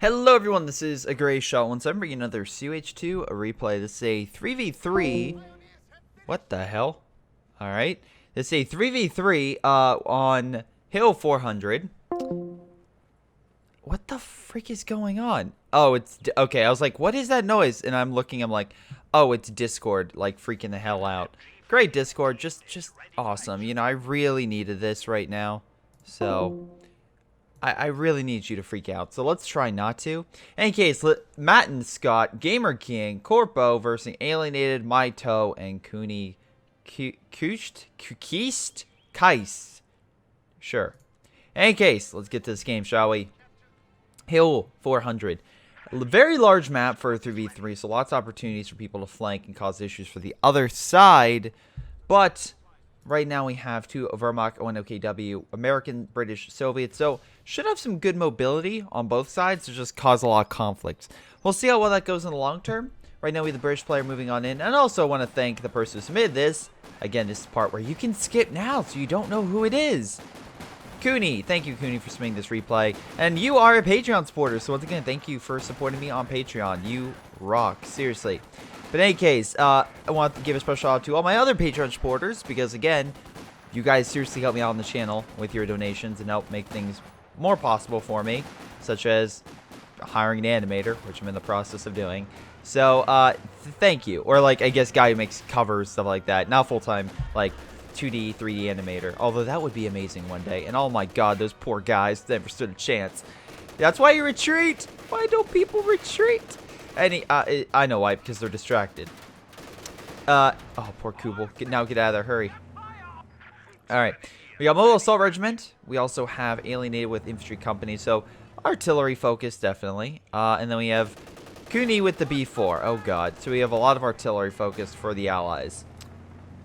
Hello everyone, this is a Greyshot. Once I'm bringing another CH2 a replay. This is a 3v3. What the hell? Alright. This is a 3v3 on Hill 400. What the frick is going on? Oh, it's... Okay, I was like, what is that noise? And I'm looking, I'm like, oh, it's Discord, like freaking the hell out. Great Discord, just awesome. You know, I really needed this right now. So... I really need you to freak out, so let's try not to. In any case, Matt and Scott, Gamer King, Corpo versus Alienated, Maito, and Cooney Keist? Sure. In any case, let's get to this game, shall we? Hill 400. A very large map for a 3v3, so lots of opportunities for people to flank and cause issues for the other side. But right now we have two Vermont, one OKW, American, British, Soviet, so should have some good mobility on both sides to just cause a lot of conflicts. We'll see how well that goes in the long term. Right now we have the British player moving on in, and I also want to thank the person who submitted this. Again, this is the part where you can skip now so you don't know who it is. Cooney, thank you Cooney for submitting this replay, and you are a Patreon supporter, so once again, thank you for supporting me on Patreon. You rock, seriously. But in any case, I want to give a special shout out to all my other Patreon supporters, because again, you guys seriously help me out on the channel with your donations and help make things more possible for me, such as hiring an animator, which I'm in the process of doing. So, thank you. Or like, I guess, guy who makes covers, stuff like that. Now full-time, like, 2D, 3D animator. Although that would be amazing one day. And oh my god, those poor guys never stood a chance. That's why you retreat! Why don't people retreat? I know why, because they're distracted. Oh, poor Kubel. Now get out of there, hurry. Alright, we got Mobile Assault Regiment. We also have Alienated with Infantry Company, so artillery focus, definitely. And then we have Cooney with the B4. Oh god, so we have a lot of artillery focus for the Allies.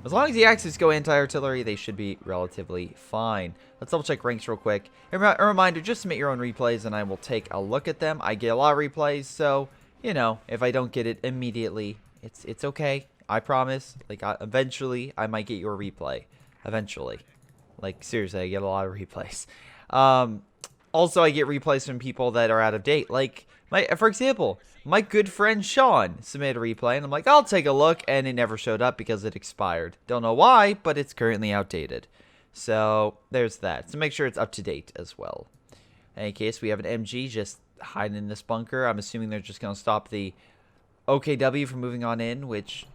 As long as the Axis go anti-artillery, they should be relatively fine. Let's double check ranks real quick. A reminder, just submit your own replays and I will take a look at them. I get a lot of replays, so... You know, if I don't get it immediately, it's okay. I promise. Like, eventually, I might get your replay. Eventually. Like, seriously, I get a lot of replays. Also, I get replays from people that are out of date. Like, for example, my good friend Sean submitted a replay, and I'm like, I'll take a look, and it never showed up because it expired. Don't know why, but it's currently outdated. So, there's that. So, make sure it's up to date as well. In any case, we have an MG just hiding in this bunker. I'm assuming they're just going to stop the OKW from moving on in, which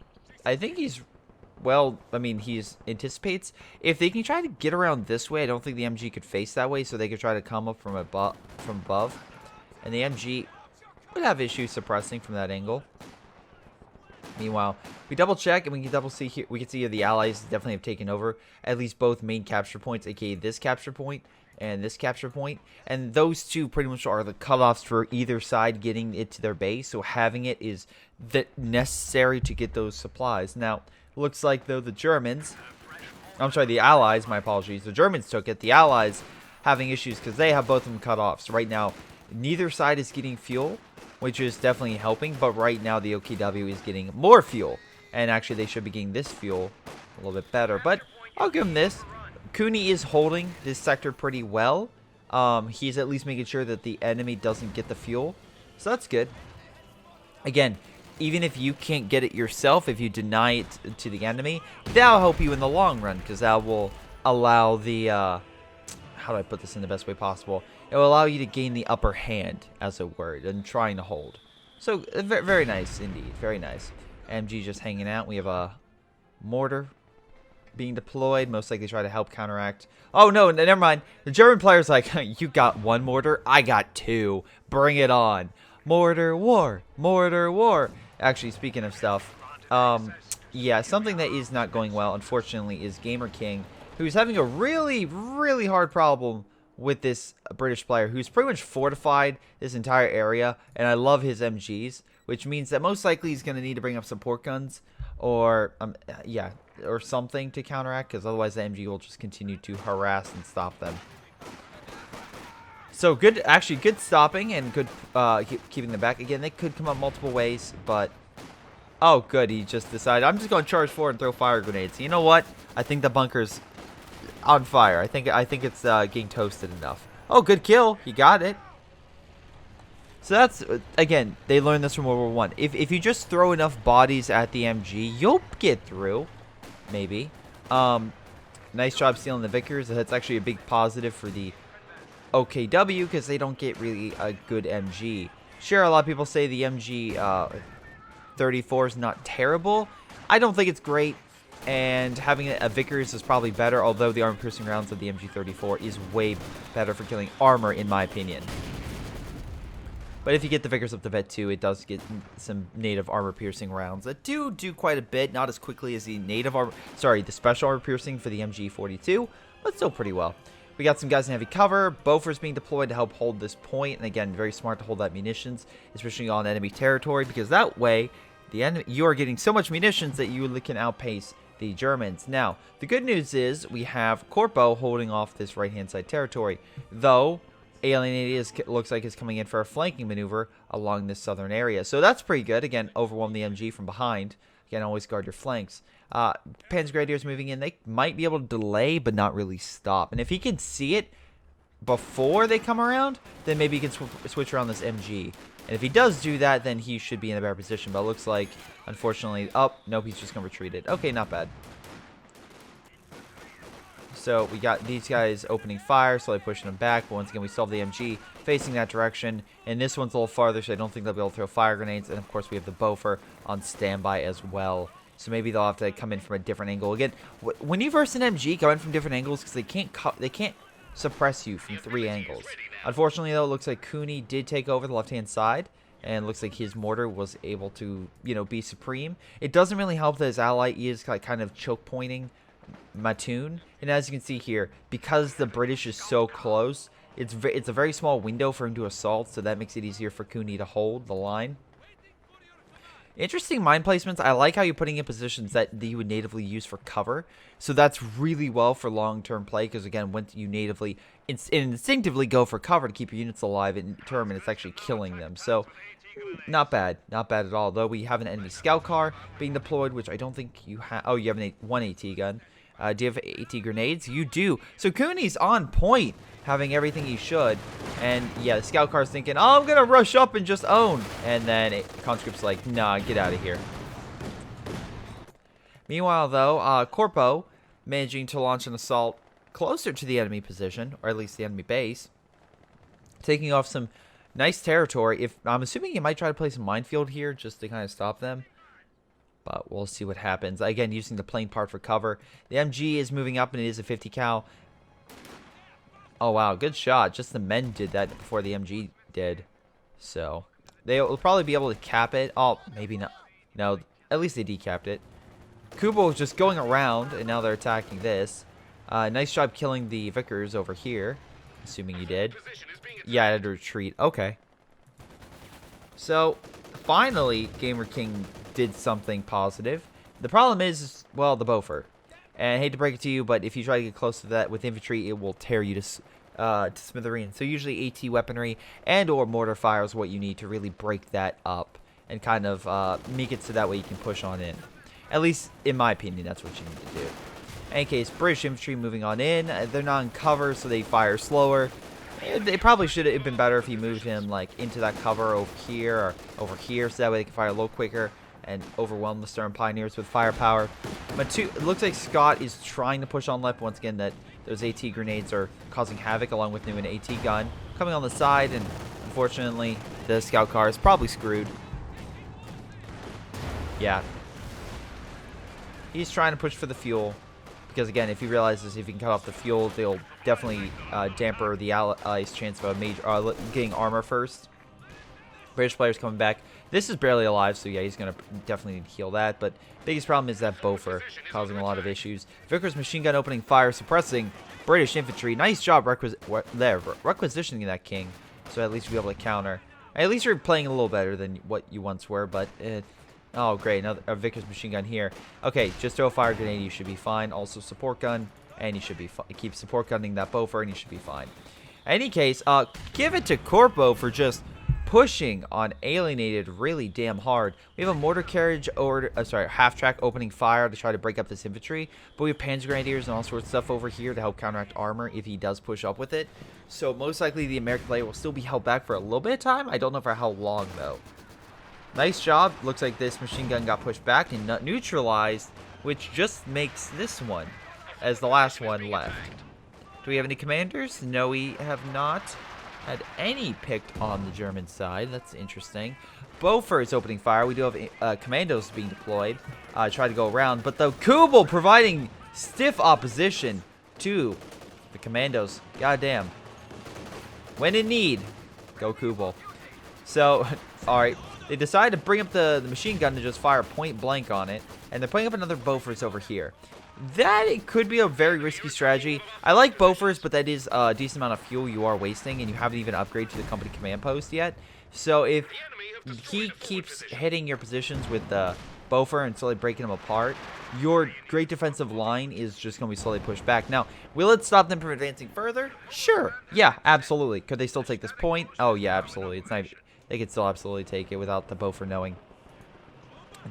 I think he's, well, I mean, he anticipates. If they can try to get around this way, I don't think the MG could face that way, so they could try to come up from above. And the MG would have issues suppressing from that angle. Meanwhile, we double check and we can double see here. We can see here the Allies definitely have taken over at least both main capture points, aka this capture point and this capture point, and those two pretty much are the cutoffs for either side getting it to their base, so having it is necessary to get those supplies. Now, looks like though the Germans, I'm sorry, the Allies, my apologies, the Germans took it, the Allies having issues because they have both of them cut off. So right now, neither side is getting fuel, which is definitely helping, but right now the OKW is getting more fuel, and actually they should be getting this fuel a little bit better, but I'll give them this. Cooney is holding this sector pretty well. He's at least making sure that the enemy doesn't get the fuel. So that's good. Again, even if you can't get it yourself, if you deny it to the enemy, that'll help you in the long run, because that will allow the... how do I put this in the best way possible? It will allow you to gain the upper hand, as a word, and trying to hold. So, very nice indeed. Very nice. MG just hanging out. We have a mortar being deployed, most likely try to help counteract. Oh no, never mind. The German player's like, you got one mortar, I got two. Bring it on. Mortar war, mortar war. Actually, speaking of stuff, yeah, something that is not going well, unfortunately, is Gamer King, who's having a really hard problem with this British player, who's pretty much fortified this entire area, and I love his MGs, which means that most likely he's going to need to bring up support guns, or yeah, or something to counteract, because otherwise the MG will just continue to harass and stop them. So good, actually good stopping and good keeping them back. Again, they could come up multiple ways, but oh good, he just decided I'm just going to charge forward and throw fire grenades. You know what? I think the bunker's on fire. I think it's getting toasted enough. Oh, good kill. He got it. So that's, again, they learned this from World War One. If you just throw enough bodies at the MG, you'll get through. Maybe. Nice job stealing the Vickers. That's actually a big positive for the OKW because they don't get really a good MG. Sure, a lot of people say the MG 34 is not terrible. I don't think it's great, and having a Vickers is probably better, although the armor-piercing rounds of the MG34 is way better for killing armor, in my opinion. But if you get the Vickers up to Vet 2, it does get some native armor-piercing rounds that do quite a bit, not as quickly as the the special armor-piercing for the MG42, but still pretty well. We got some guys in heavy cover. Bofer's being deployed to help hold this point, and again, very smart to hold that munitions, especially on enemy territory, because that way, you are getting so much munitions that you can outpace the Germans. Now, the good news is we have Corpo holding off this right-hand side territory, though Alienated looks like is coming in for a flanking maneuver along this southern area. So that's pretty good. Again, overwhelm the MG from behind. Again, always guard your flanks. Panzer Grenadiers moving in. They might be able to delay, but not really stop. And if he can see it before they come around, then maybe he can switch around this MG. And if he does do that, then he should be in a better position. But it looks like, unfortunately, oh, nope, he's just going to retreat it. Okay, not bad. So we got these guys opening fire, slowly pushing them back. But once again, we still have the MG facing that direction. And this one's a little farther, so I don't think they'll be able to throw fire grenades. And of course, we have the Bofer on standby as well. So maybe they'll have to come in from a different angle. Again, when you verse an MG, go in from different angles because they can't suppress you from 3 angles. Unfortunately, though, it looks like Cooney did take over the left-hand side. And it looks like his mortar was able to, be supreme. It doesn't really help that his ally is kind of choke pointing Mattoon, and as you can see here, because the British is so close, it's a very small window for him to assault, so that makes it easier for Cooney to hold the line. Interesting mine placements. I like how you're putting in positions that you would natively use for cover, so that's really well for long-term play, because again, once you natively instinctively go for cover to keep your units alive in term, and it's actually killing them. So not bad at all. Though we have an enemy scout car being deployed, which I don't think you have. Oh, you have one AT gun. Do you have AT grenades? You do. So Cooney's on point, having everything he should. And yeah, the scout car's thinking, oh, I'm gonna rush up and just own. And then conscript's like, nah, get out of here. Meanwhile, though, Corpo managing to launch an assault closer to the enemy position, or at least the enemy base, taking off some nice territory. I'm assuming he might try to place a minefield here just to kind of stop them. But we'll see what happens. Again, using the plane part for cover. The MG is moving up, and it is a 50 cal. Oh, wow. Good shot. Just the men did that before the MG did. So, they'll probably be able to cap it. Oh, maybe not. No, at least they decapped it. Kubo was just going around, and now they're attacking this. Nice job killing the Vickers over here. Assuming you did. Yeah, I had to retreat. Okay. So, finally, Gamer King did something positive. The problem is, well, the Bofer. And I hate to break it to you, but if you try to get close to that with infantry, it will tear you to smithereens. So usually AT weaponry and or mortar fire is what you need to really break that up and kind of make it so that way you can push on in. At least, in my opinion, that's what you need to do. In any case, British infantry moving on in. They're not in cover, so they fire slower. It probably should have been better if he moved him like into that cover over here or over here, so that way they can fire a little quicker and overwhelm the Stern Pioneers with firepower. But it looks like Scott is trying to push on Leppen once again. That those AT grenades are causing havoc, along with an AT gun coming on the side, and unfortunately, the scout car is probably screwed. Yeah, he's trying to push for the fuel. Because again, if he realizes if he can cut off the fuel, they'll definitely damper the Allies' chance of a major getting armor first. British players coming back. This is barely alive, so yeah, he's going to definitely need to heal that. But biggest problem is that Bofer causing a lot of issues. Vickers machine gun opening fire, suppressing British infantry. Nice job requisitioning that king, so at least you'll be able to counter. At least you're playing a little better than what you once were, but oh, great. Another Vickers machine gun here. Okay, just throw a fire grenade. You should be fine. Also, support gun. And you should be fine. Keep support gunning that Bofer, and you should be fine. In any case, give it to Corpo for just pushing on Alienated really damn hard. We have a mortar carriage or half-track opening fire to try to break up this infantry, but we have Panzer Grenadiers and all sorts of stuff over here to help counteract armor if he does push up with it. So most likely the American player will still be held back for a little bit of time. I don't know for how long though. Nice job. Looks like this machine gun got pushed back and not neutralized, which just makes this one as the last one left. Do we have any commanders? No, we have not had any picked on the German side. That's interesting. Bofer is opening fire. We do have commandos being deployed. Try to go around, but the Kubel providing stiff opposition to the commandos. Goddamn. When in need, go Kubel. So, alright. They decide to bring up the machine gun to just fire point blank on it. And they're putting up another Bofors over here. That it could be a very risky strategy. I like Bofors, but that is a decent amount of fuel you are wasting, and you haven't even upgraded to the company command post yet. So if he keeps hitting your positions with the Bofer and slowly breaking them apart, your great defensive line is just going to be slowly pushed back. Now, will it stop them from advancing further? Sure. Yeah, absolutely. Could they still take this point? Oh, yeah, absolutely. It's not. They could still absolutely take it without the Bofer knowing.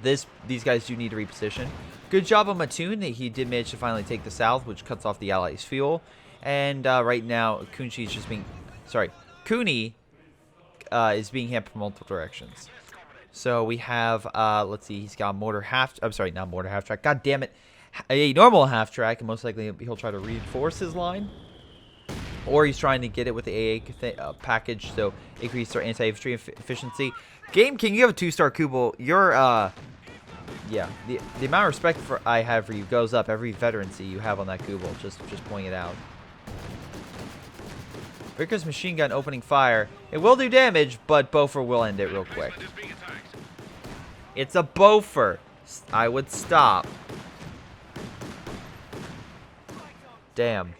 These guys do need to reposition. Good job on Mattoon. He did manage to finally take the south, which cuts off the Allies' fuel. And right now, Kunchi is just being... Sorry. Cooney is being hit from multiple directions. So we have... let's see. He's got mortar half... I'm sorry, not mortar half-track. God damn it. A normal half-track. And most likely he'll try to reinforce his line. Or he's trying to get it with the AA package. So increase our anti-infantry efficiency. Game King, you have a 2-star Kubel. You're... Yeah, the amount of respect I have for you goes up every veterancy you have on that Kubel. Just pointing it out. Ricker's machine gun opening fire. It will do damage, but Bofer will end it real quick. It's a Bofer. I would stop. Damn.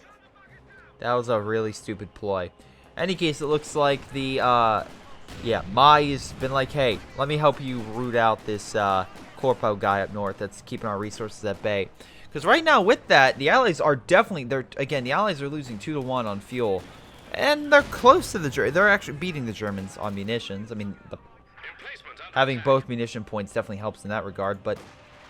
That was a really stupid ploy. Any case, it looks like the, yeah, Mai's been like, hey, let me help you root out this, Corpo guy up north that's keeping our resources at bay. Because right now with that, the Allies are definitely, the Allies are losing 2-1 on fuel. And they're close to the Germans. They're actually beating the Germans on munitions. I mean, having both munition points definitely helps in that regard. But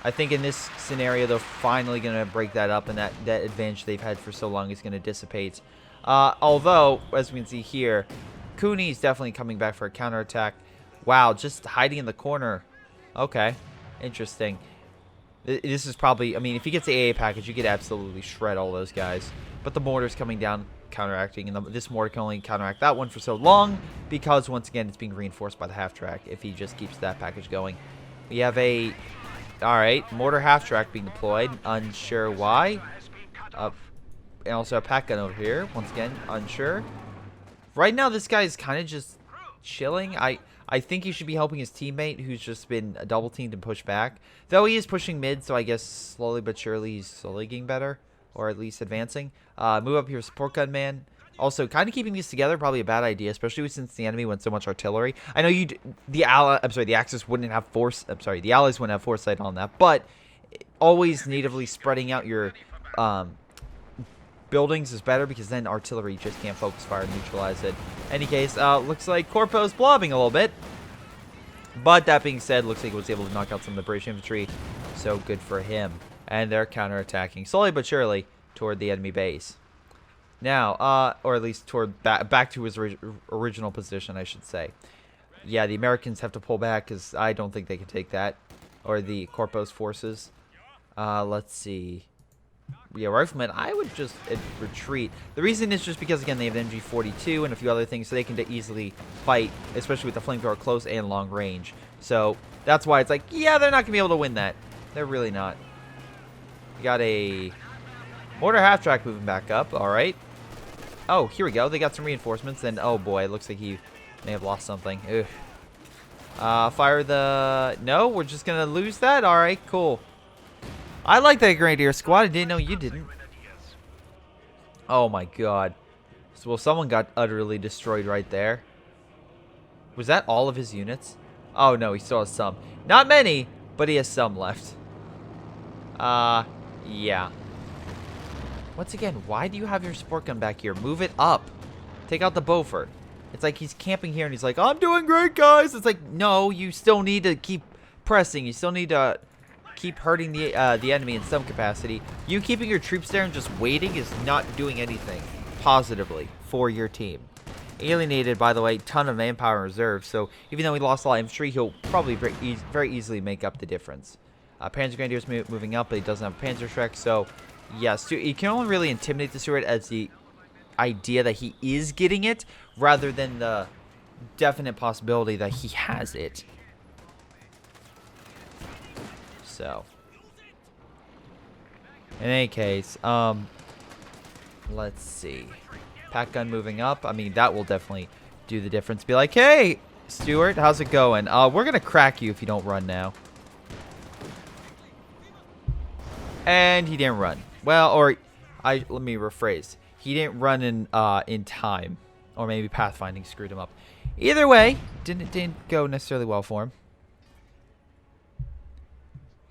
I think in this scenario, they're finally going to break that up. And that advantage they've had for so long is going to dissipate. Although, as we can see here, Cooney is definitely coming back for a counterattack. Wow, just hiding in the corner. Okay. Interesting. This is probably... I mean, if he gets the AA package, you could absolutely shred all those guys. But the mortar's coming down, counteracting. And this mortar can only counteract that one for so long. Because, once again, it's being reinforced by the half-track. If he just keeps that package going. We have a... Alright, mortar half-track being deployed. Unsure why. And also a pack gun over here. Once again, unsure. Right now, this guy is kind of just chilling. I think he should be helping his teammate, who's just been double teamed and pushed back. Though he is pushing mid, so I guess slowly but surely he's slowly getting better, or at least advancing. Move up here, support gun man. Also, kind of keeping these together probably a bad idea, especially since the enemy went so much artillery. I know the Axis wouldn't have force. The Allies wouldn't have foresight on that, but always natively spreading out your buildings is better, because then artillery just can't focus fire and neutralize it. Any case, looks like Corpo's blobbing a little bit. But that being said, looks like he was able to knock out some of the British infantry. So good for him. And they're counterattacking slowly but surely toward the enemy base. Now, or at least toward back to his original position, I should say. Yeah, the Americans have to pull back because I don't think they can take that. Or the Corpo's forces. Let's see. Yeah, Riflemen, I would just retreat. The reason is just because, again, they have the MG42 and a few other things, so they can easily fight, especially with the flamethrower close and long range. So that's why it's like, yeah, they're not going to be able to win that. They're really not. We got a mortar half-track moving back up. All right. Oh, here we go. They got some reinforcements, and oh boy, it looks like he may have lost something. Ugh. Fire the... No, we're just going to lose that? All right, cool. I like that Grenadier squad. I didn't know you didn't. Oh my god. So, well, someone got utterly destroyed right there. Was that all of his units? Oh no, he still has some. Not many, but he has some left. Yeah. Once again, why do you have your support gun back here? Move it up. Take out the Beaufort. It's like he's camping here and he's like, I'm doing great, guys. It's like, no, you still need to keep pressing. You still need to keep hurting the enemy in some capacity. You keeping your troops there and just waiting is not doing anything positively for your team. Alienated, by the way, ton of manpower in reserve. So even though he lost a lot of infantry, he'll probably very easily make up the difference. Panzer Grenadier's moving up, but he doesn't have a Panzer Shrek. So, yes, you can only really intimidate the Steward as the idea that he is getting it, rather than the definite possibility that he has it. So, in any case, let's see. Pack gun moving up. I mean, that will definitely do the difference. Be like, hey, Stuart, how's it going? We're gonna crack you if you don't run now. And he didn't run. Well, or let me rephrase. He didn't run in time, or maybe pathfinding screwed him up. Either way, didn't go necessarily well for him.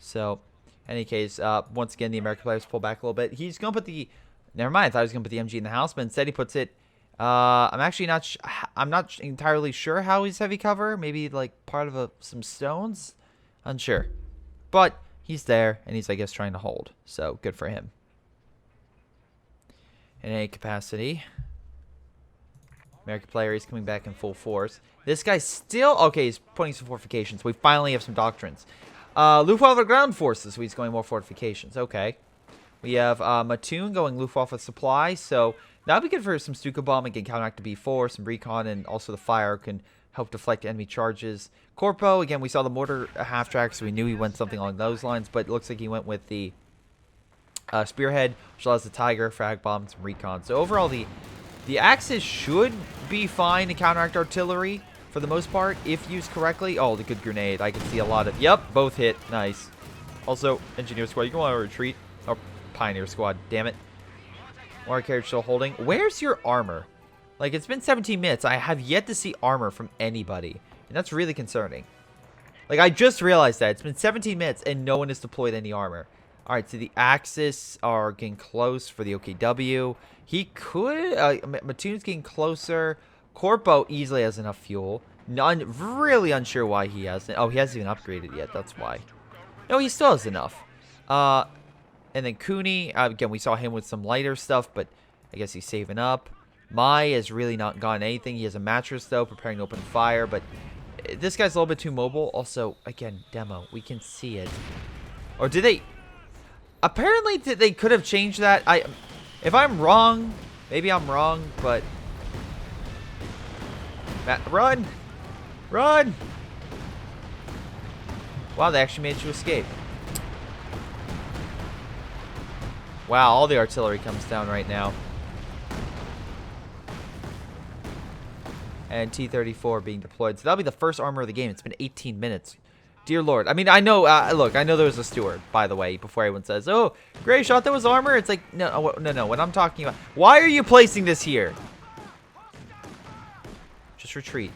So, in any case, once again, the American players pull back a little bit. He's gonna put the. Never mind. I thought he was gonna put the MG in the house, but instead he puts it. I'm actually not. I'm not entirely sure how he's heavy cover. Maybe like part of some stones. Unsure, but he's there, and he's, I guess, trying to hold. So good for him. In any capacity, American player is coming back in full force. This guy's still okay. He's putting some fortifications. We finally have some doctrines. Luftwaffe ground forces. So he's going more fortifications. Okay. We have Mattoon going Luftwaffe supply. So that'll be good for some Stuka bomb and can counteract the B4, some recon, and also the fire can help deflect enemy charges. Corpo, again, we saw the mortar half track, so we knew he went something along those lines, but it looks like he went with the spearhead, which allows the tiger, frag bomb, and some recon. So overall, the Axis should be fine to counteract artillery for the most part, if used correctly. Oh, the good grenade. I can see a lot of... Yep, both hit. Nice. Also, Engineer Squad, you can want to retreat. Oh, Pioneer Squad, damn it. War carriage still holding. Where's your armor? Like, it's been 17 minutes. I have yet to see armor from anybody. And that's really concerning. Like, I just realized that. It's been 17 minutes and no one has deployed any armor. Alright, so the Axis are getting close for the OKW. He could... Mattoon's getting closer. Corpo easily has enough fuel. Really unsure why he hasn't. Oh, he hasn't even upgraded yet. That's why. No, he still has enough. And then Cooney, again, we saw him with some lighter stuff, but I guess he's saving up. Mai has really not gotten anything. He has a mattress, though, preparing to open fire, but this guy's a little bit too mobile. Also, again, demo. We can see it. Or did they... Apparently, they could have changed that. If I'm wrong, maybe I'm wrong, but... Run! Run! Wow, they actually managed to escape. Wow, all the artillery comes down right now. And T-34 being deployed. So that'll be the first armor of the game. It's been 18 minutes. Dear Lord. I mean, I know, look, I know there was a steward, by the way, before everyone says, oh, Greyshot, there was armor. It's like, no, what I'm talking about. Why are you placing this here? Just retreat.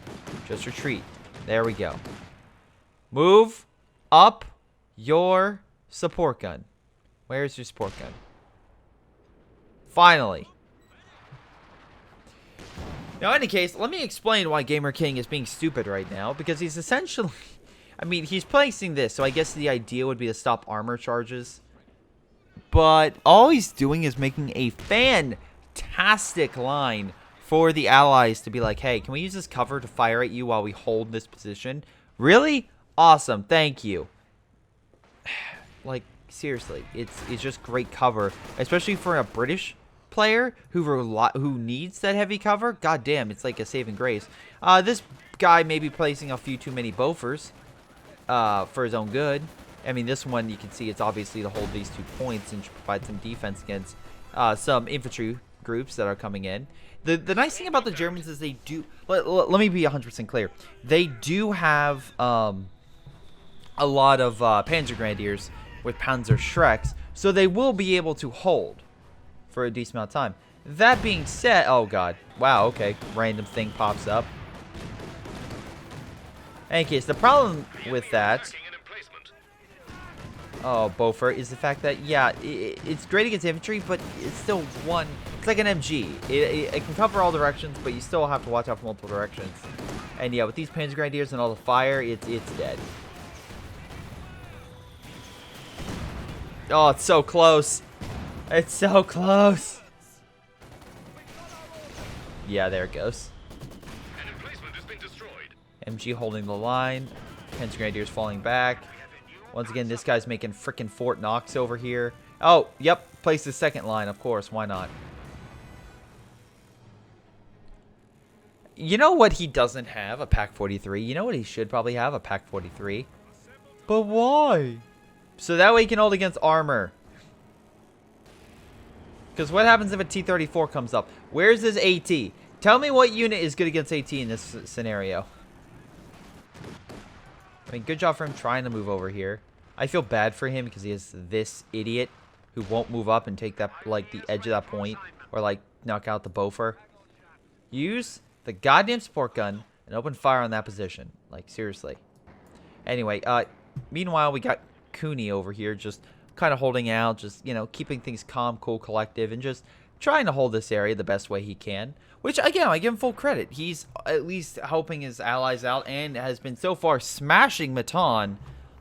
Just retreat. There we go. Move up your support gun. Where's your support gun? Finally. Now, in any case, let me explain why Gamer King is being stupid right now. Because he's essentially... I mean, he's placing this, so I guess the idea would be to stop armor charges. But all he's doing is making a fantastic line for the allies to be like, hey, can we use this cover to fire at you while we hold this position? Really? Awesome. Thank you. Like, seriously, it's just great cover, especially for a British player who needs that heavy cover. God damn, it's like a saving grace. This guy may be placing a few too many Bofors for his own good. I mean, this one you can see it's obviously to hold these 2 points and provide some defense against some infantry groups that are coming in. The nice thing about the Germans is they do... Let me be 100% clear. They do have a lot of Panzer Grenadiers with Panzer Shreks, so they will be able to hold for a decent amount of time. That being said... Oh, God. Wow, okay. Random thing pops up. In any case, the problem with that... Oh, Beaufort is the fact that, yeah, it's great against infantry, but it's still one. It's like an MG. It can cover all directions, but you still have to watch out for multiple directions. And yeah, with these Panzer Grenadiers and all the fire, it's dead. Oh, it's so close. It's so close. Yeah, there it goes. MG holding the line. Panzer Grenadiers falling back. Once again, this guy's making frickin' Fort Knox over here. Oh, yep. Place the second line, of course. Why not? You know what he doesn't have? A Pack 43. You know what he should probably have? A Pack 43. But why? So that way he can hold against armor. Because what happens if a T-34 comes up? Where's his AT? Tell me what unit is good against AT in this scenario. I mean, good job for him trying to move over here. I feel bad for him because he has this idiot who won't move up and take that, like, the edge of that point. Or, like, knock out the Beaufort. Use the goddamn support gun and open fire on that position. Like, seriously. Anyway, meanwhile, we got Cooney over here just kind of holding out. Just, you know, keeping things calm, cool, collective. And just trying to hold this area the best way he can. Which, again, I give him full credit. He's at least helping his allies out and has been so far smashing Matan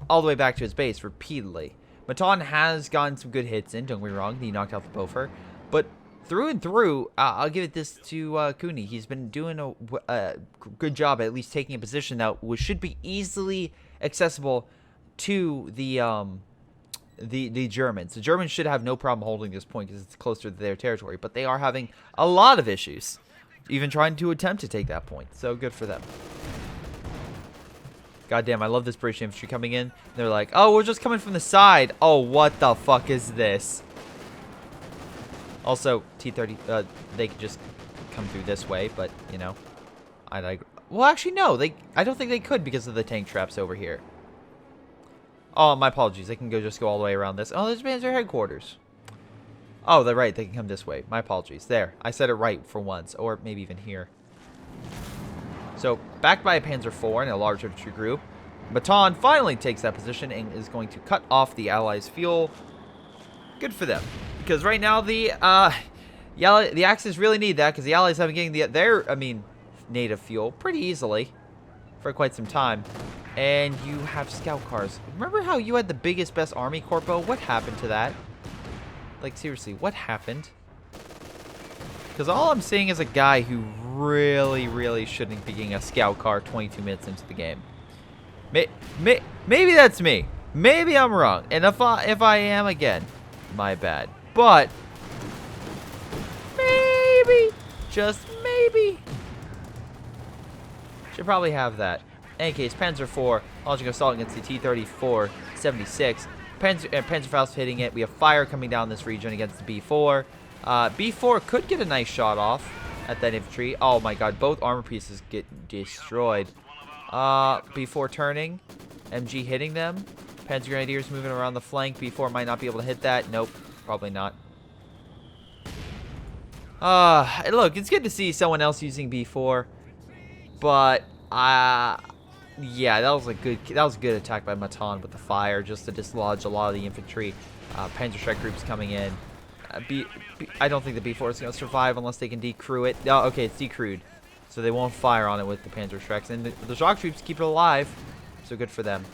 all the way back to his base repeatedly. Matan has gotten some good hits in, don't get me wrong. He knocked out the Beaufort. But through and through, I'll give it this to Cooney. He's been doing a good job at least taking a position that should be easily accessible to the Germans. The Germans should have no problem holding this point because it's closer to their territory. But they are having a lot of issues. Even trying to attempt to take that point. So good for them. Goddamn, I love this British infantry coming in. They're like, oh, we're just coming from the side. Oh, what the fuck is this? Also, T-30, they could just come through this way, but, you know. Well, actually, no. I don't think they could because of the tank traps over here. Oh, my apologies. They can just go all the way around this. Oh, there's Panzer headquarters. Oh, they're right. They can come this way. My apologies. There. I said it right for once. Or maybe even here. So, backed by a Panzer IV and a large infantry group, Matan finally takes that position and is going to cut off the Allies' fuel. Good for them. Because right now, the Axis really need that because the Allies have been getting their native fuel pretty easily for quite some time. And you have scout cars. Remember how you had the biggest, best army corpo? What happened to that? Like, seriously, what happened? Because all I'm seeing is a guy who really, really shouldn't be getting a scout car 22 minutes into the game. Maybe that's me. Maybe I'm wrong. And if I am, again, my bad. But maybe, just maybe, should probably have that. In any case, Panzer IV launching assault against the T-34 76. Panzerfaust hitting it. We have fire coming down this region against the B4. B4 could get a nice shot off at that infantry. Oh my god, both armor pieces get destroyed. B4 turning. MG hitting them. Panzer Grenadiers moving around the flank. B4 might not be able to hit that. Nope, probably not. Look, it's good to see someone else using B4. But, yeah, that was a good attack by Matan with the fire, just to dislodge a lot of the infantry. Panzer strike groups coming in. I don't think the B4 is going to survive unless they can decrew it. Oh, okay, it's decrewed, so they won't fire on it with the Panzer strikes. And the shock troops keep it alive, so good for them.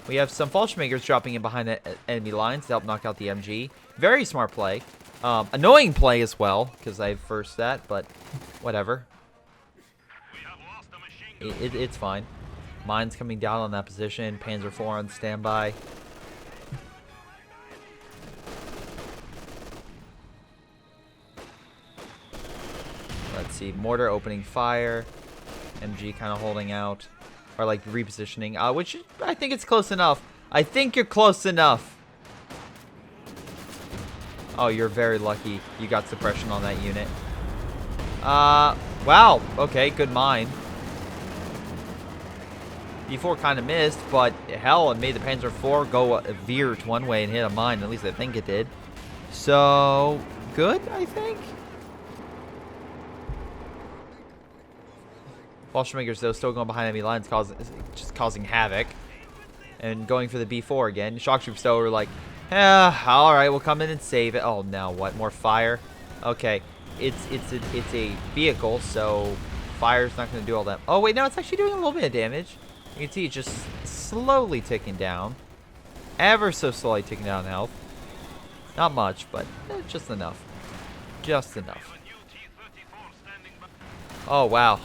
We have some Fallschirmjägers dropping in behind the enemy lines to help knock out the MG. Very smart play. Annoying play as well, because I versed that, but whatever. It's fine. Mines coming down on that position. Panzer IV on standby. Let's see. Mortar opening fire. MG kind of holding out. Or like repositioning. Which I think it's close enough. I think you're close enough. Oh, you're very lucky you got suppression on that unit. Wow. Okay, good mine. B4 kind of missed, but hell, it made the Panzer IV go veer to one way and hit a mine. At least I think it did. So, good, I think. Fallschirmjägers, though, still going behind enemy lines, just causing havoc. and going for the B4 again. Shock troops though are like, yeah, all right, we'll come in and save it. Oh, now what? More fire? Okay, it's a vehicle, so fire's not going to do all that. Oh wait, no, it's actually doing a little bit of damage. You can see it's just slowly ticking down, ever so slowly ticking down in health. Not much, but just enough. Just enough. Oh wow,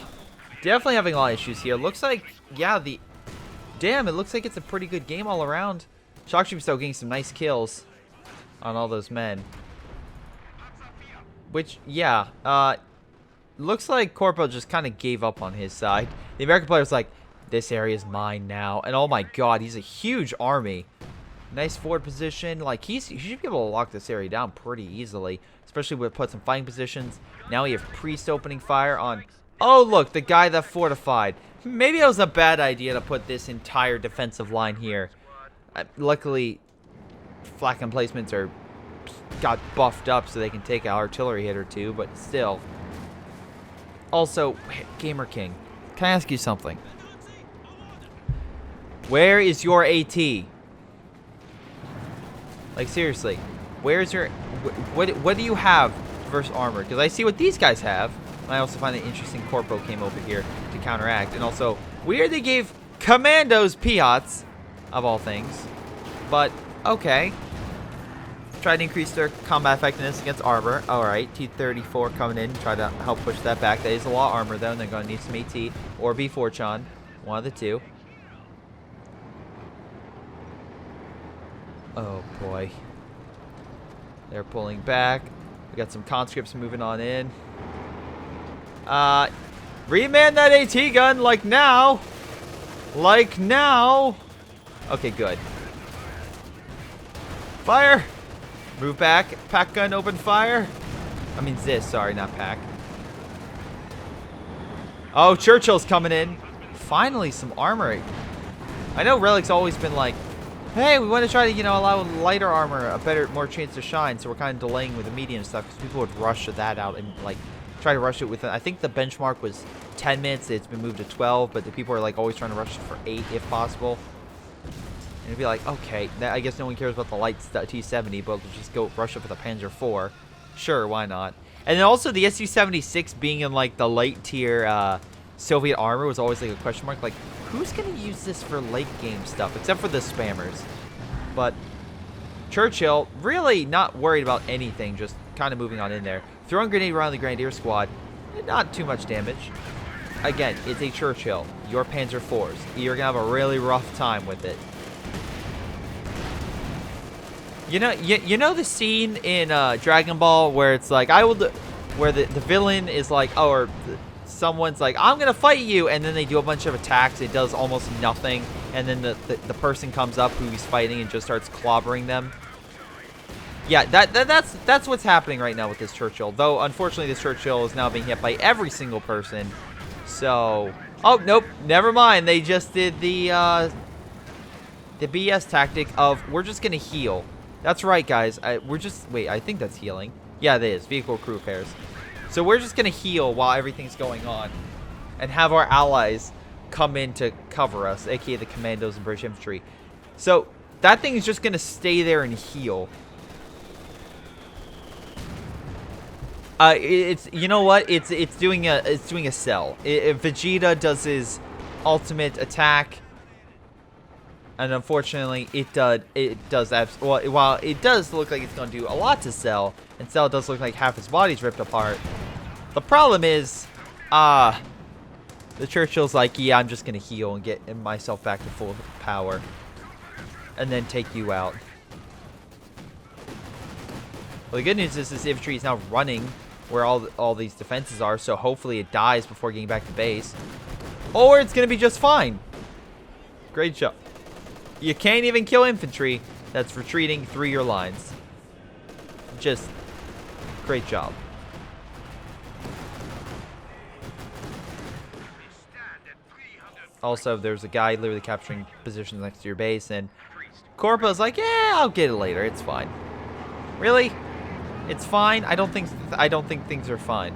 definitely having a lot of issues here. Looks like, yeah, damn, it looks like it's a pretty good game all around. Shock troops though getting some nice kills on all those men. Which, yeah, looks like Corpo just kind of gave up on his side. The American player's like, this area is mine now. And oh my god, he's a huge army. Nice forward position. Like, he should be able to lock this area down pretty easily. Especially with put some fighting positions. Now we have Priest opening fire on... Oh, look, the guy that fortified. Maybe it was a bad idea to put this entire defensive line here. Luckily, flak emplacements got buffed up so they can take an artillery hit or two, but still. Also, Gamer King, can I ask you something? Where is your AT? Like, seriously, where's your... What do you have versus armor? Because I see what these guys have. I also find it interesting Corpo came over here to counteract. And also, weird they gave Commandos Piats, of all things. But, okay. Try to increase their combat effectiveness against armor. Alright, T-34 coming in. Try to help push that back. That is a lot of armor, though. And they're going to need some AT or B4 Chan. One of the two. Oh, boy. They're pulling back. We got some conscripts moving on in. Reman that AT gun, like now. Like now. Okay, good. Fire. Move back. Pack gun, open fire. I mean, this, sorry, not pack. Oh, Churchill's coming in. Finally, some armor. I know Relic's always been like, hey, we want to try to, allow lighter armor a more chance to shine. So we're kind of delaying with the medium stuff because people would rush that out and, like, try to rush it with, I think the benchmark was 10 minutes. It's been moved to 12, but the people are, like, always trying to rush it for 8 if possible. And it'd be like, okay, I guess no one cares about the light T-70, but we'll just go rush it with a Panzer IV. Sure, why not? And then also the Su-76 being in, like, the light tier Soviet armor was always, like, a question mark. Like, who's going to use this for late game stuff, except for the spammers? But Churchill, really not worried about anything, just kind of moving on in there. Throwing grenade around the Grenadier squad, not too much damage. Again, it's a Churchill. Your Panzer IVs. You're going to have a really rough time with it. You know the scene in Dragon Ball where it's like, where the villain is like, oh, or someone's like, I'm gonna fight you, and then they do a bunch of attacks. It does almost nothing, and then the person comes up who he's fighting and just starts clobbering them. Yeah, that's what's happening right now with this Churchill. Though unfortunately, this Churchill is now being hit by every single person. So, oh nope, never mind. They just did the BS tactic of we're just gonna heal. That's right, guys. Wait, I think that's healing. Yeah, it is. Vehicle crew repairs. So we're just going to heal while everything's going on. And have our allies come in to cover us, aka the Commandos and British Infantry. So that thing is just going to stay there and heal. You know what? It's doing a cell. If Vegeta does his ultimate attack, and unfortunately, while it does look like it's going to do a lot to Cell, and Cell does look like half his body's ripped apart, the problem is, the Churchill's like, yeah, I'm just going to heal and get myself back to full power, and then take you out. Well, the good news is this infantry is now running where all these defenses are, so hopefully it dies before getting back to base. Or it's going to be just fine. Great job. You can't even kill infantry that's retreating through your lines. Just great job. Also, there's a guy literally capturing positions next to your base, and Corpo's like, yeah, I'll get it later. It's fine. Really? It's fine? I don't think things are fine.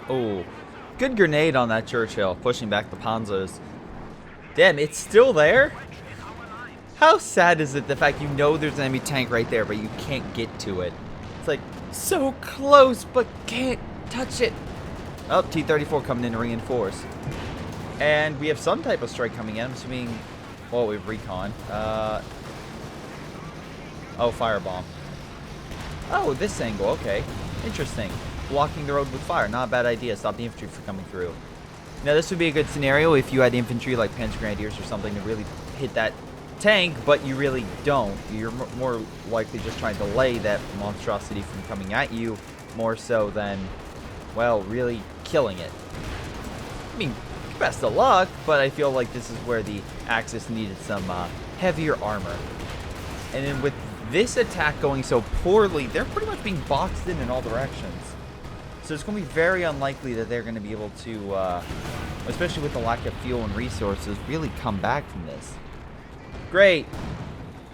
Oh, good grenade on that Churchill, pushing back the Panzers. Damn, it's still there? How sad is it, the fact you know there's an enemy tank right there, but you can't get to it? It's like, so close, but can't touch it. Oh, T-34 coming in to reinforce. And we have some type of strike coming in. I'm assuming, well, we have recon. Oh, firebomb. Oh, this angle, okay. Interesting. Blocking the road with fire, not a bad idea. Stop the infantry from coming through. Now, this would be a good scenario if you had infantry like Panzer Grenadiers or something to really hit that tank, but you really don't. You're more likely just trying to delay that monstrosity from coming at you, more so than, well, really killing it. I mean, best of luck, but I feel like this is where the Axis needed some heavier armor. And then with this attack going so poorly, they're pretty much being boxed in all directions. So it's going to be very unlikely that they're going to be able to, especially with the lack of fuel and resources, really come back from this. Great.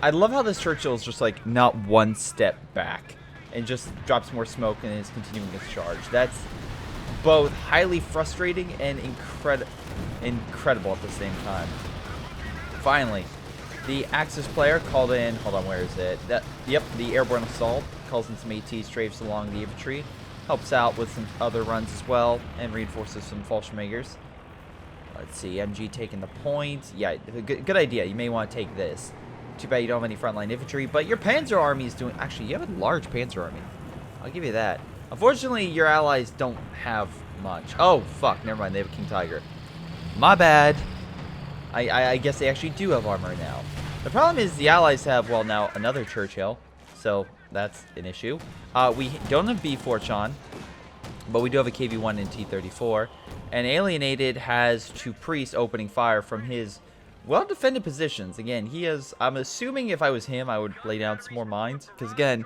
I love how this Churchill is just like not one step back and just drops more smoke and is continuing its charge. That's both highly frustrating and incredible at the same time. Finally, the Axis player called in, hold on, where is it? Yep, the airborne assault calls in some AT strafes along the infantry, helps out with some other runs as well, and reinforces some Fallschirmjägers. Let's see, MG taking the point. Yeah, good idea. You may want to take this. Too bad you don't have any frontline infantry, but your Panzer army is doing... Actually, you have a large Panzer army. I'll give you that. Unfortunately, your allies don't have much. Oh, fuck. Never mind. They have a King Tiger. My bad. I guess they actually do have armor now. The problem is the allies have, well, now another Churchill. So, that's an issue. We don't have B-Fortune, but we do have a KV-1 and T-34. And Alienated has 2 priests opening fire from his well-defended positions. Again, he has... I'm assuming if I was him, I would lay down some more mines. Because, again,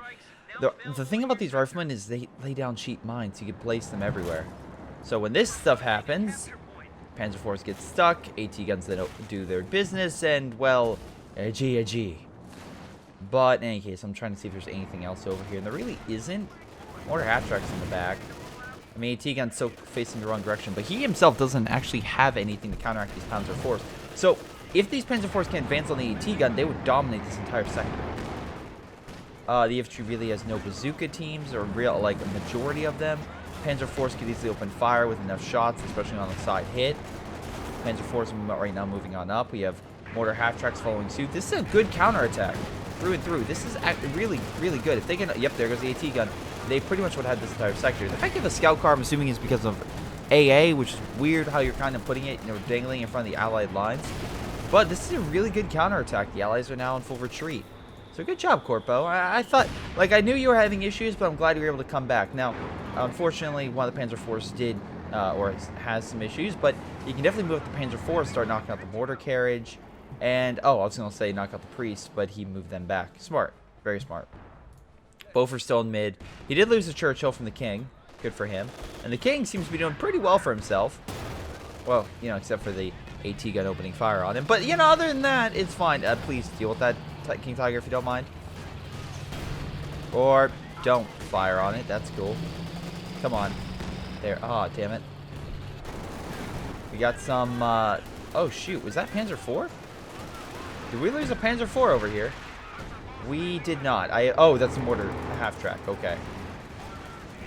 the thing about these riflemen is they lay down cheap mines. You can place them everywhere. So when this stuff happens, Panzer IVs get stuck, AT guns that don't do their business, and, well, a G. But in any case, I'm trying to see if there's anything else over here. And there really isn't. Mortar half-tracks in the back. I mean, AT gun's so facing the wrong direction, but he himself doesn't actually have anything to counteract these Panzer IVs. So, if these Panzer IVs can advance on the AT gun, they would dominate this entire sector. The infantry really has no bazooka teams, or real, like, a majority of them. Panzer IVs could easily open fire with enough shots, especially on the side hit. Panzer IVs right now moving on up. We have mortar half-tracks following suit. This is a good counterattack through and through. This is really, really good. If they can... Yep, there goes the AT gun. They pretty much would have this entire sector. The fact you have a scout car, I'm assuming, is because of AA, which is weird how you're kind of putting it, you know, dangling in front of the Allied lines. But this is a really good counterattack. The Allies are now in full retreat. So good job, Corpo. I thought, like, I knew you were having issues, but I'm glad you were able to come back. Now, unfortunately, one of the Panzer IVs did, or has some issues, but you can definitely move up the Panzer IV, start knocking out the mortar carriage, and, oh, I was going to say knock out the priests, but he moved them back. Smart. Very smart. Both are still in mid. He did lose the Churchill from the King. Good for him. And the King seems to be doing pretty well for himself. Well, you know, except for the AT gun opening fire on him. But, you know, other than that, it's fine. Please deal with that King Tiger if you don't mind. Or don't fire on it. That's cool. Come on. There. Oh, damn it. We got some... oh, shoot. Was that Panzer IV? Did we lose a Panzer IV over here? We did not. Oh, that's a mortar half-track. Okay.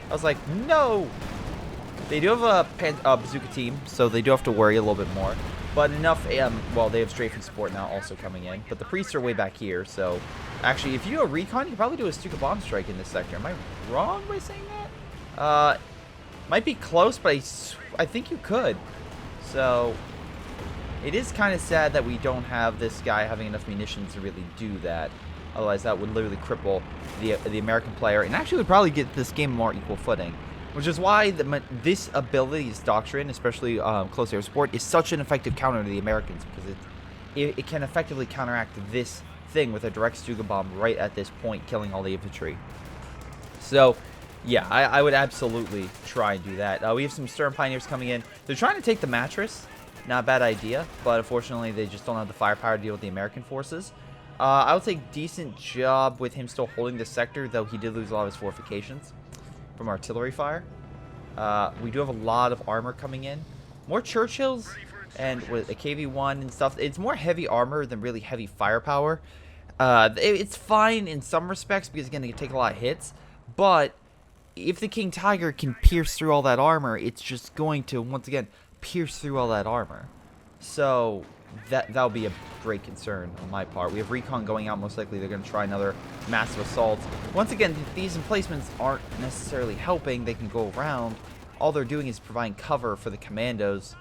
I was like, no! They do have a bazooka team, so they do have to worry a little bit more. But enough, well, they have strafing support now also coming in. But the priests are way back here, so... Actually, if you do a recon, you can probably do a Stuka bomb strike in this sector. Am I wrong by saying that? Might be close, but I think you could. So... It is kind of sad that we don't have this guy having enough munitions to really do that. Otherwise, that would literally cripple the American player, and actually would probably get this game more equal footing. Which is why this ability, this doctrine, especially close air support, is such an effective counter to the Americans, because it can effectively counteract this thing with a direct Stuka bomb right at this point, killing all the infantry. So, yeah, I would absolutely try and do that. We have some Stern Pioneers coming in. They're trying to take the Mattress. Not a bad idea, but unfortunately they just don't have the firepower to deal with the American forces. I would say decent job with him still holding the sector, though he did lose a lot of his fortifications from artillery fire. We do have a lot of armor coming in. More Churchills. And with a KV-1 and stuff, it's more heavy armor than really heavy firepower. It's fine in some respects because, again, they can take a lot of hits. But if the King Tiger can pierce through all that armor, it's just going to, once again, pierce through all that armor. So that'll be a great concern on my part. We have recon going out. Most likely they're going to try another massive assault. Once again, these emplacements aren't necessarily helping. They can go around. All they're doing is providing cover for the commandos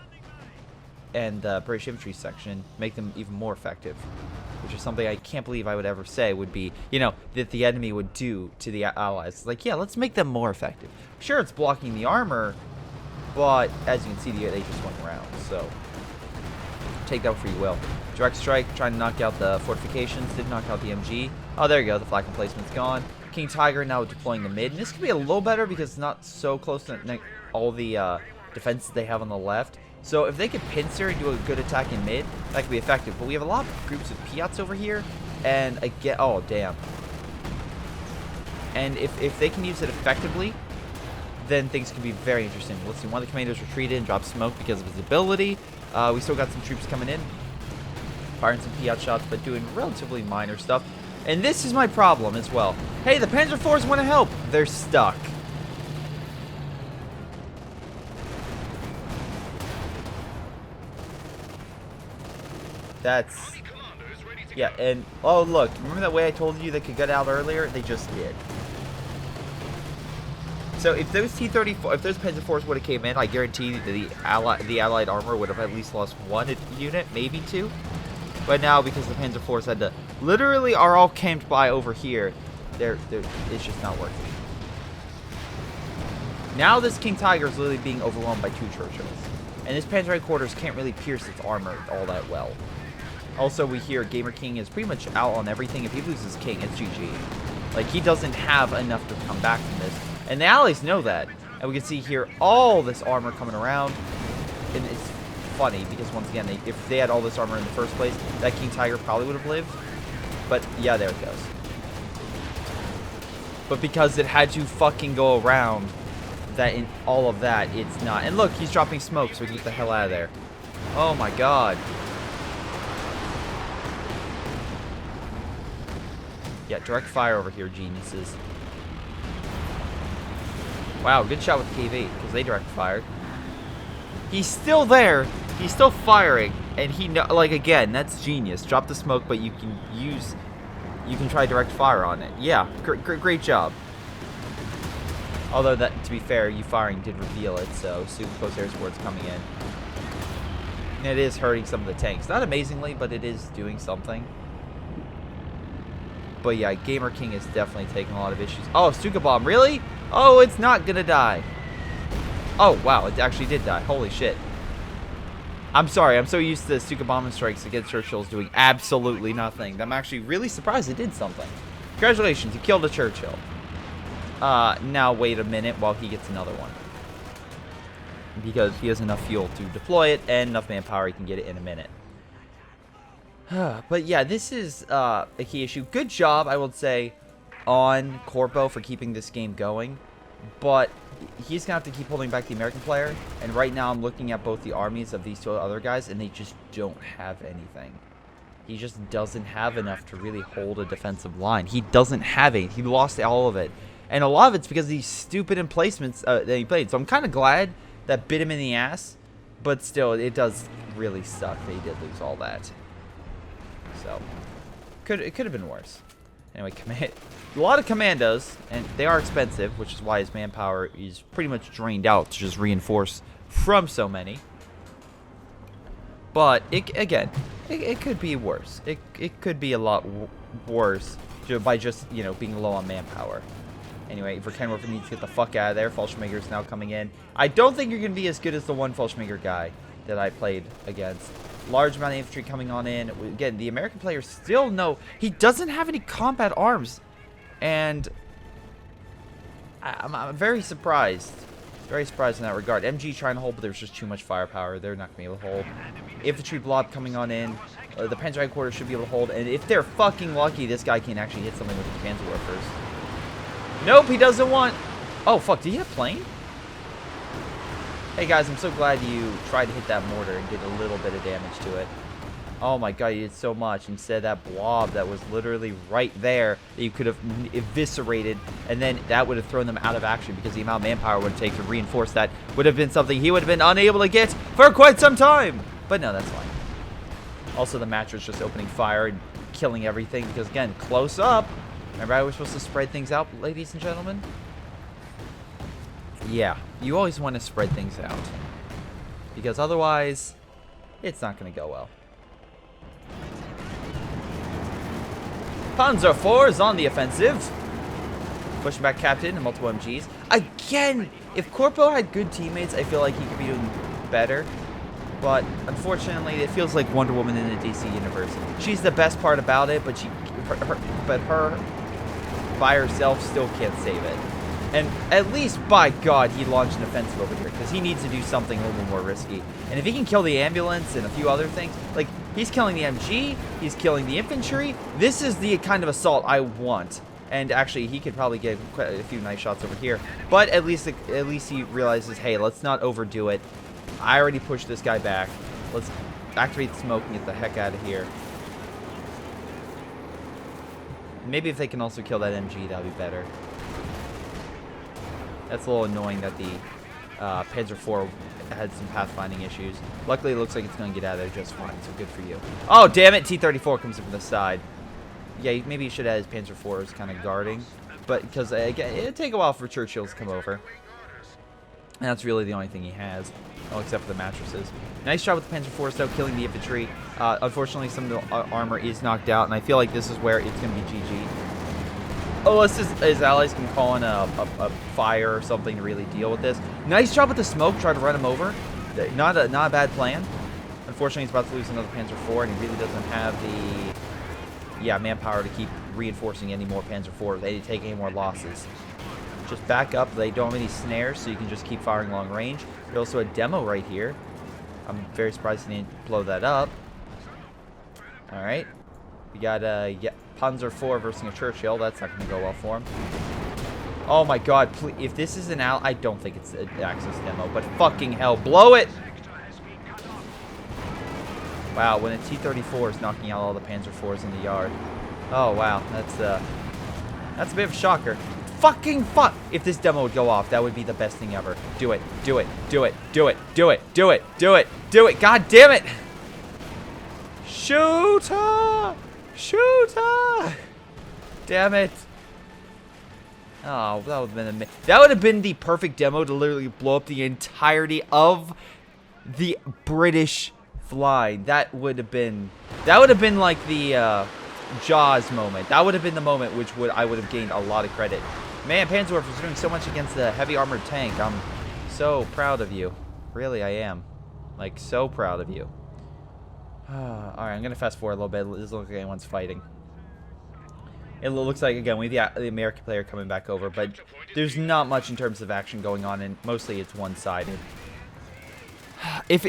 and the British infantry section, make them even more effective, which is something I can't believe I would ever say would be, you know, that the enemy would do to the allies. Like, yeah, let's make them more effective. Sure, it's blocking the armor, but as you can see, they just went around, so take that for you will. Direct strike, trying to knock out the fortifications, did knock out the MG. Oh, there you go, the flag emplacement's gone. King Tiger now deploying the mid, and this could be a little better because it's not so close to all the defenses they have on the left. So if they could pincer and do a good attack in mid, that could be effective. But we have a lot of groups of Piats over here, and again, oh damn. And if they can use it effectively, then things can be very interesting. Let's see, one of the commanders retreated and dropped smoke because of his ability. We still got some troops coming in, firing some Piat shots, but doing relatively minor stuff. And this is my problem as well. Hey, the Panzer IVs want to help. They're stuck. That's, yeah, and, oh, look, remember that way I told you they could get out earlier? They just did. So if those T-34, if those Panzer IVs would have came in, I guarantee the Allied armor would have at least lost one unit, maybe two. But now, because the Panzer IVs had to, literally are all camped by over here, it's just not working. Now this King Tiger is literally being overwhelmed by two Churchills. And this Panzer Headquarters can't really pierce its armor all that well. Also, we hear Gamer King is pretty much out on everything. If he loses King, it's GG. Like, he doesn't have enough to come back from this. And the allies know that. And we can see here all this armor coming around. And it's funny because, once again, if they had all this armor in the first place, that King Tiger probably would have lived. But, yeah, there it goes. But because it had to fucking go around, that in all of that, it's not. And look, he's dropping smoke, so get the hell out of there. Oh, my God. Yeah, direct fire over here, geniuses. Wow, good shot with the KV, because they direct fired. He's still there. He's still firing. And he, like, again, that's genius. Drop the smoke, but you can try direct fire on it. Yeah, great job. Although, that, to be fair, you firing did reveal it, so super close air support's coming in. And it is hurting some of the tanks. Not amazingly, but it is doing something. But yeah, Gamer King is definitely taking a lot of issues. Oh, Stuka Bomb, really? Oh, it's not gonna die. Oh, wow, it actually did die. Holy shit. I'm sorry, I'm so used to Stuka Bomb strikes against Churchills doing absolutely nothing. I'm actually really surprised it did something. Congratulations, you killed a Churchill. Now wait a minute while he gets another one. Because he has enough fuel to deploy it and enough manpower he can get it in a minute. But yeah, this is a key issue. Good job, I would say, on Corpo for keeping this game going. But he's going to have to keep holding back the American player. And right now I'm looking at both the armies of these two other guys, and they just don't have anything. He just doesn't have enough to really hold a defensive line. He doesn't have it. He lost all of it. And a lot of it's because of these stupid emplacements that he played. So I'm kind of glad that bit him in the ass. But still, it does really suck that he did lose all that. So, it could have been worse. Anyway, a lot of commandos, and they are expensive, which is why his manpower is pretty much drained out to just reinforce from so many. But, again, it could be worse. It could be a lot worse by just, you know, being low on manpower. Anyway, Verkenwerfer needs to get the fuck out of there. Fallschirmjäger is now coming in. I don't think you're going to be as good as the one Fallschirmjäger guy that I played against. Large amount of infantry coming on in. Again, the American players still know he doesn't have any combat arms. And I'm very surprised. Very surprised in that regard. MG trying to hold, but there's just too much firepower. They're not going to be able to hold. Infantry blob coming on in. The Panzer Headquarters should be able to hold. And if they're fucking lucky, this guy can actually hit something with the Panzerwerfers. Nope, he doesn't want... Oh, fuck. Did he have a plane? Hey guys, I'm so glad you tried to hit that mortar and did a little bit of damage to it. Oh my god, you did so much. Instead of that blob that was literally right there that you could have eviscerated, and then that would have thrown them out of action because the amount of manpower it would take to reinforce that would have been something he would have been unable to get for quite some time. But no, that's fine. Also, the mattress just opening fire and killing everything because, again, close up. Remember I was supposed to spread things out, ladies and gentlemen? Yeah, you always want to spread things out because otherwise it's not going to go well. Panzer IV is on the offensive. Pushing back Captain and multiple MGs. Again, if Corpo had good teammates, I feel like he could be doing better. But unfortunately, it feels like Wonder Woman in the DC universe. She's the best part about it, but her by herself still can't save it. And at least, by God, he launched an offensive over here because he needs to do something a little more risky. And if he can kill the ambulance and a few other things, like he's killing the MG, he's killing the infantry. This is the kind of assault I want. And actually, he could probably get quite a few nice shots over here. But at least he realizes, hey, let's not overdo it. I already pushed this guy back. Let's activate smoke and get the heck out of here. Maybe if they can also kill that MG, that'll be better. That's a little annoying that the Panzer IV had some pathfinding issues. Luckily, it looks like it's going to get out of there just fine, so good for you. Oh, damn it! T-34 comes in from the side. Yeah, maybe he should have his Panzer IVs kind of guarding. But because, again, it'd take a while for Churchills to come over. And that's really the only thing he has. Oh, except for the mattresses. Nice job with the Panzer IVs, though, killing the infantry. Unfortunately, some of the armor is knocked out, and I feel like this is where it's going to be GG. Unless his allies can call in a fire or something to really deal with this. Nice job with the smoke, try to run him over. Not a bad plan. Unfortunately, he's about to lose another Panzer IV, and he really doesn't have the manpower to keep reinforcing any more Panzer IVs. They didn't take any more losses. Just back up. They don't have any snares, so you can just keep firing long range. There's also a demo right here. I'm very surprised he didn't blow that up. All right. We got Panzer IV versus a Churchill. That's not going to go well for him. Oh my god. Please, if this is an I don't think it's an Axis demo, but fucking hell. Blow it! Wow, when a T-34 is knocking out all the Panzer IVs in the yard. Oh wow, that's a bit of a shocker. Fucking fuck! If this demo would go off, that would be the best thing ever. Do it. Do it. Do it. Do it. Do it. Do it. Do it. Do it. God damn it! Shoot her! Shoot her! Damn it. Oh, that would have been amazing. That would have been the perfect demo to literally blow up the entirety of the British flying. That would have been like the Jaws moment. That would have been the moment which I would have gained a lot of credit. Man, Panzerwerfer is doing so much against the heavy armored tank. I'm so proud of you. Really, I am. Like, so proud of you. Alright, I'm going to fast forward a little bit. It doesn't look like anyone's fighting. It looks like, again, we have the American player coming back over, but there's not much in terms of action going on, and mostly it's one-sided. If,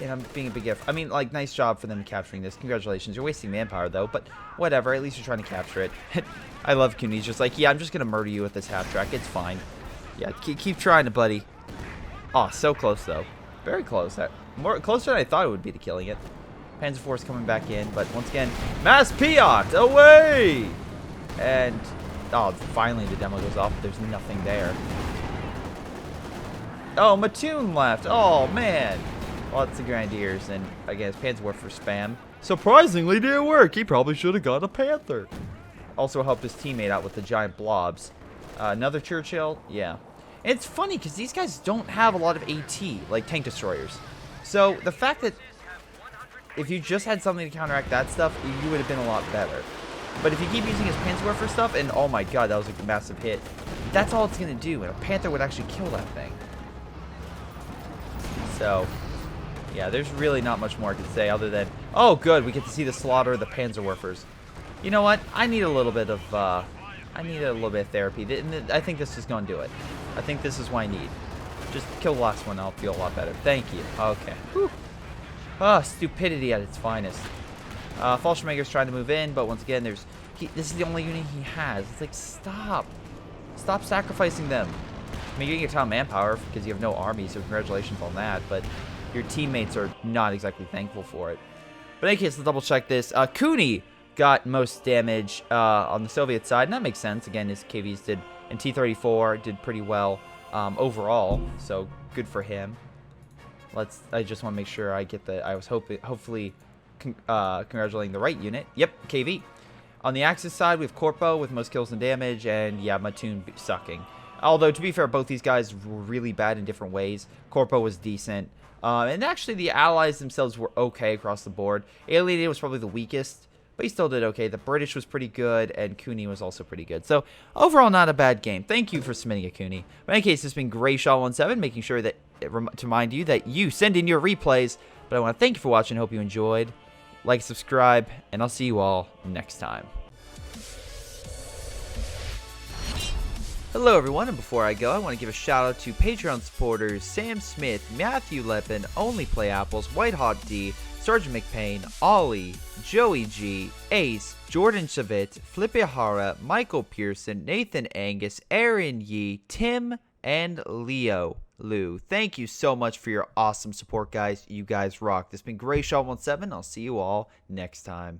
and I'm being a big if, I mean, like, nice job for them capturing this. Congratulations. You're wasting manpower, though, but whatever. At least you're trying to capture it. I love Cooney. He's just like, yeah, I'm just going to murder you with this half-track. It's fine. Yeah, keep trying it, buddy. Oh, so close, though. Very close. Closer than I thought it would be to killing it. Panzer IV's coming back in, but once again, Mass Piat, away! And, oh, finally the demo goes off, but there's nothing there. Oh, Mattoon left. Oh, man. Lots of Grenadiers, and again, it's Panzer for spam. Surprisingly, didn't work. He probably should have got a Panther. Also helped his teammate out with the giant blobs. Another Churchill, yeah. And it's funny, because these guys don't have a lot of AT, like tank destroyers. So, the fact that if you just had something to counteract that stuff, you would have been a lot better. But if you keep using his Panzerwerfer stuff, and oh my god, that was a massive hit, that's all it's going to do, and a Panther would actually kill that thing. So, yeah, there's really not much more I could say other than, oh good, we get to see the slaughter of the Panzerwerfers. You know what? I need a little bit of, therapy. I think this is going to do it. I think this is what I need. Just kill the last one, I'll feel a lot better. Thank you. Okay. Whew. Ah, stupidity at its finest. Fallschirmjäger's trying to move in, but once again, this is the only unit he has. It's like, stop. Stop sacrificing them. I mean, you're getting a ton of manpower because you have no army, so congratulations on that. But your teammates are not exactly thankful for it. But in any case, let's double check this. Cooney got most damage on the Soviet side, and that makes sense. Again, his KVs did, and T-34 did pretty well overall, so good for him. I just want to make sure I get the. I was hopefully congratulating the right unit. Yep, KV. On the Axis side, we have Corpo with most kills and damage, and yeah, Mattoon sucking. Although, to be fair, both these guys were really bad in different ways. Corpo was decent. And actually, the allies themselves were okay across the board. Alienated was probably the weakest, but he still did okay. The British was pretty good, and Cooney was also pretty good. So, overall, not a bad game. Thank you for submitting a Cooney. But in any case, this has been Greyshot17, making sure that to remind you that you send in your replays. But I want to thank you for watching. Hope you enjoyed. Like, subscribe, and I'll see you all next time. Hello everyone, and before I go, I want to give a shout out to Patreon supporters Sam Smith, Matthew Leppen, Onlyplayapples, WhiteHotD, sgtMcPain, Ollie, Joey G, Ace, Jordan Shavit, Filip, Michael Persson, Nathan Angus, Aaron Yee, Tim, and Lou. Thank you so much for your awesome support, guys. You guys rock. This has been Greyshot17. I'll see you all next time.